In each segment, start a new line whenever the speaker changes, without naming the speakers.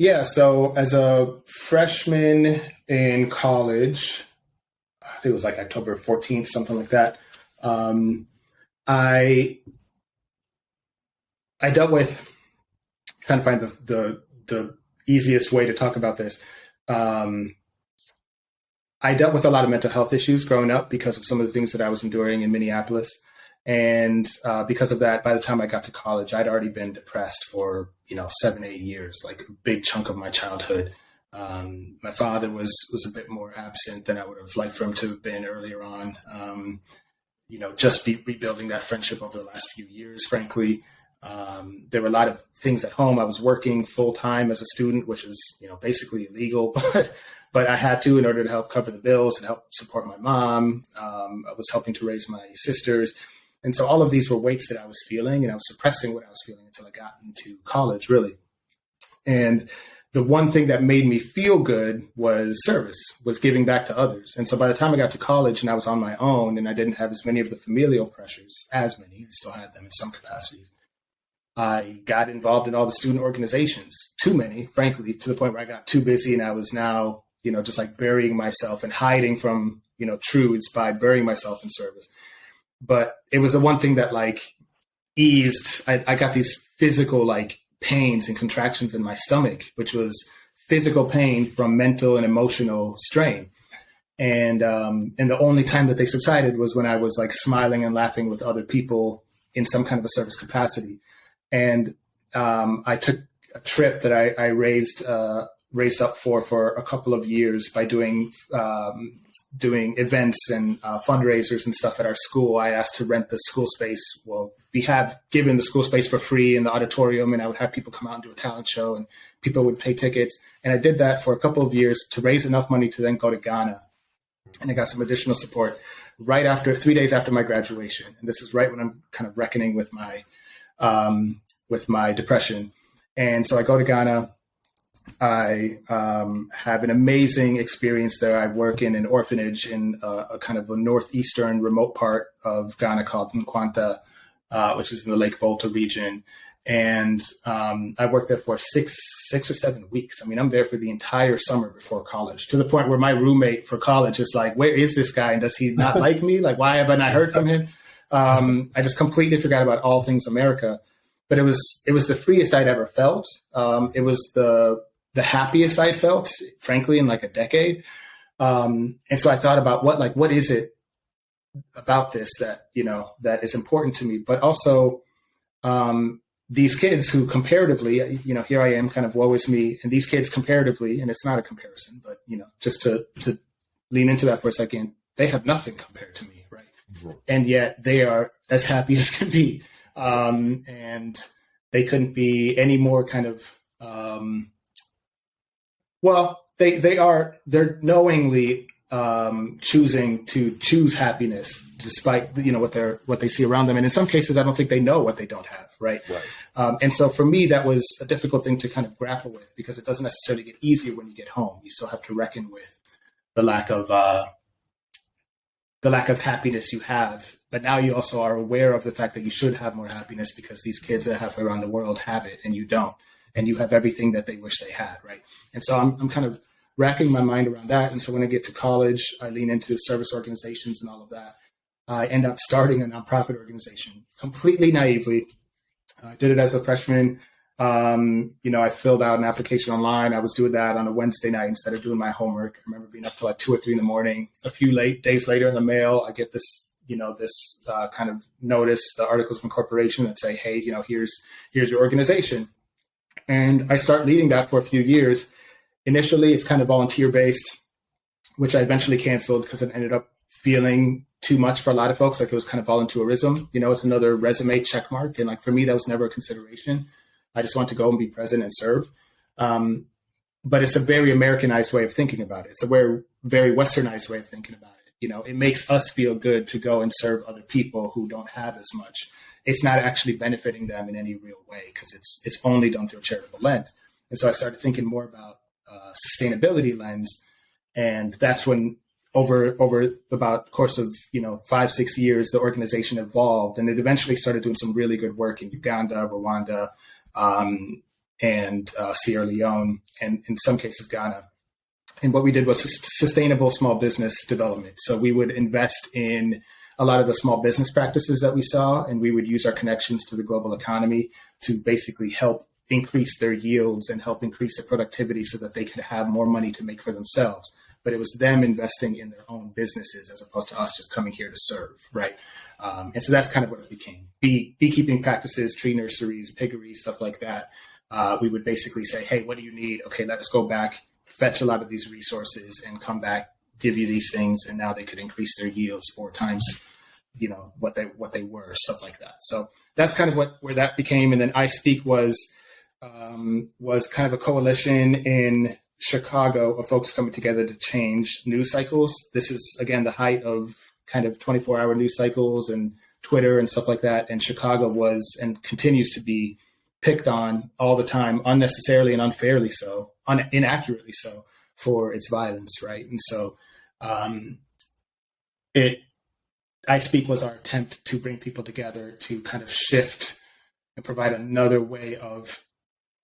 Yeah, so as a freshman in college, I think it was like October 14th, something like that. Um, I I dealt with trying to find the easiest way to talk about this. Um, I dealt with a lot of mental health issues growing up because of some of the things that I was enduring in Minneapolis. And because of that, by the time I got to college, I'd already been depressed for, 7, 8 years, like a big chunk of my childhood. My father was a bit more absent than I would have liked for him to have been earlier on. Just rebuilding that friendship over the last few years, frankly. There were a lot of things at home. I was working full time as a student, which is, basically illegal, but I had to in order to help cover the bills and help support my mom. I was helping to raise my sisters. And so all of these were weights that I was feeling, and I was suppressing what I was feeling until I got into college, really. And the one thing that made me feel good was service, was giving back to others. And so by the time I got to college and I was on my own and I didn't have as many of the familial pressures, as many, I still had them in some capacities, I got involved in all the student organizations, too many, frankly, to the point where I got too busy and I was now, just like burying myself and hiding from, truths by burying myself in service. But it was the one thing that like eased, I got these physical like pains and contractions in my stomach, which was physical pain from mental and emotional strain. And the only time that they subsided was when I was like smiling and laughing with other people in some kind of a service capacity. And I took a trip that I raised up for a couple of years by doing events and fundraisers and stuff at our school. I asked to rent the school space. Well, we have given the school space for free in the auditorium, and I would have people come out and do a talent show, and people would pay tickets. And I did that for a couple of years to raise enough money to then go to Ghana. And I got some additional support right after 3 days after my graduation. And this is right when I'm kind of reckoning with my depression. And so I go to Ghana. I have an amazing experience there. I work in an orphanage in a kind of a northeastern remote part of Ghana called Nkwanta, which is in the Lake Volta region. And I worked there for six or 7 weeks. I mean, I'm there for the entire summer before college, to the point where my roommate for college is like, where is this guy? And does he not like me? Like, why haven't I heard from him? I just completely forgot about all things America. But it was the freest I'd ever felt. It was the happiest I felt, frankly, in like a decade. And so I thought about what is it about this that, that is important to me, but also, these kids who comparatively, here I am kind of woe is me, and these kids comparatively, and it's not a comparison, but, just to lean into that for a second, they have nothing compared to me. Right. Mm-hmm. And yet they are as happy as can be. And they couldn't be any more kind of, they're knowingly choosing to choose happiness despite what they see around them, and in some cases I don't think they know what they don't have, right? And so for me that was a difficult thing to kind of grapple with, because it doesn't necessarily get easier when you get home. You still have to reckon with the lack of happiness you have, but now you also are aware of the fact that you should have more happiness because these kids that have around the world have it and you don't, and you have everything that they wish they had, right? And so I'm kind of racking my mind around that. And so when I get to college, I lean into service organizations and all of that. I end up starting a nonprofit organization completely naively. I did it as a freshman. I filled out an application online. I was doing that on a Wednesday night instead of doing my homework. I remember being up till like 2 or 3 in the morning. A few days later in the mail, I get this, kind of notice, the articles of incorporation that say, hey, here's your organization. And I start leading that for a few years. Initially, it's kind of volunteer-based, which I eventually canceled because it ended up feeling too much for a lot of folks. Like it was kind of volunteerism. It's another resume check mark. And like for me, that was never a consideration. I just want to go and be present and serve. But it's a very Americanized way of thinking about it. It's a very, very Westernized way of thinking about it. It makes us feel good to go and serve other people who don't have as much. It's not actually benefiting them in any real way because it's only done through a charitable lens. And so I started thinking more about sustainability lens. And that's when over about the course of, 5-6 years, the organization evolved, and it eventually started doing some really good work in Uganda, Rwanda, and Sierra Leone, and in some cases Ghana. And what we did was sustainable small business development. So we would invest in a lot of the small business practices that we saw, and we would use our connections to the global economy to basically help increase their yields and help increase their productivity so that they could have more money to make for themselves. But it was them investing in their own businesses as opposed to us just coming here to serve, right? And so that's kind of what it became. Beekeeping practices, tree nurseries, piggeries, stuff like that. We would basically say, hey, what do you need? Okay, let us go back, fetch a lot of these resources and come back, give you these things. And now they could increase their yields 4 times, what they were, stuff like that. So that's kind of where that became. And then I Speak was kind of a coalition in Chicago of folks coming together to change news cycles. This is, again, the height of kind of 24-hour news cycles and Twitter and stuff like that. And Chicago was and continues to be picked on all the time, unnecessarily and unfairly so, inaccurately so, for its violence, right? And so I Speak was our attempt to bring people together to kind of shift and provide another way of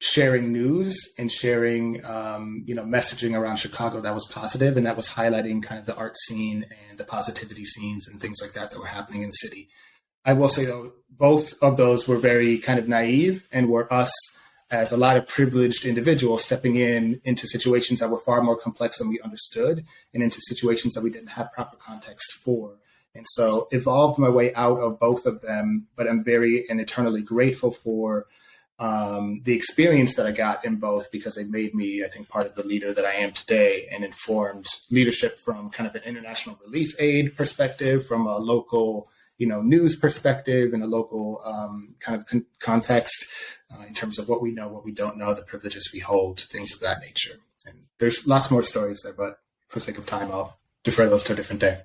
sharing news and sharing, messaging around Chicago that was positive and that was highlighting kind of the art scene and the positivity scenes and things like that were happening in the city. I will say, though, both of those were very kind of naive and were us as a lot of privileged individuals stepping into situations that were far more complex than we understood and into situations that we didn't have proper context for. And so evolved my way out of both of them, but I'm very and eternally grateful for the experience that I got in both, because they made me, I think, part of the leader that I am today, and informed leadership from kind of an international relief aid perspective, from a local, news perspective, and a local kind of context in terms of what we know, what we don't know, the privileges we hold, things of that nature. And there's lots more stories there, but for sake of time, I'll defer those to a different day.